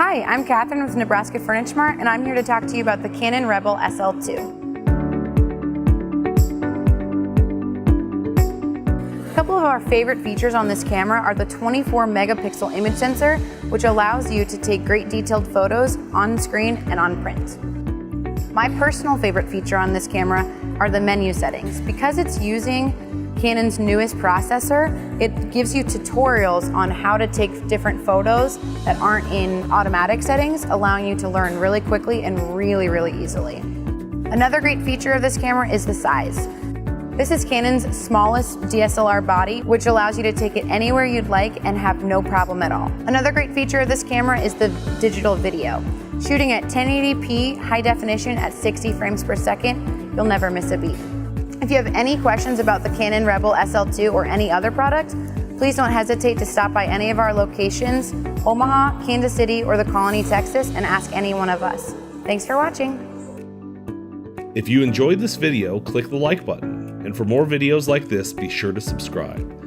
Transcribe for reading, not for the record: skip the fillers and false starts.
Hi, I'm Katherine with Nebraska Furniture Mart, and I'm here to talk to you about the Canon Rebel SL2. A couple of our favorite features on this camera are the 24 megapixel image sensor, which allows you to take great detailed photos on screen and on print. My personal favorite feature on this camera are the menu settings. Because it's using Canon's newest processor, it gives you tutorials on how to take different photos that aren't in automatic settings, allowing you to learn really quickly and really easily. Another great feature of this camera is the size. This is Canon's smallest DSLR body, which allows you to take it anywhere you'd like and have no problem at all. Another great feature of this camera is the digital video. Shooting at 1080p high definition at 60 frames per second, you'll never miss a beat. If you have any questions about the Canon Rebel SL2 or any other product, please don't hesitate to stop by any of our locations, Omaha, Kansas City, or the Colony, Texas, and ask any one of us. Thanks for watching. If you enjoyed this video, click the like button. And for more videos like this, be sure to subscribe.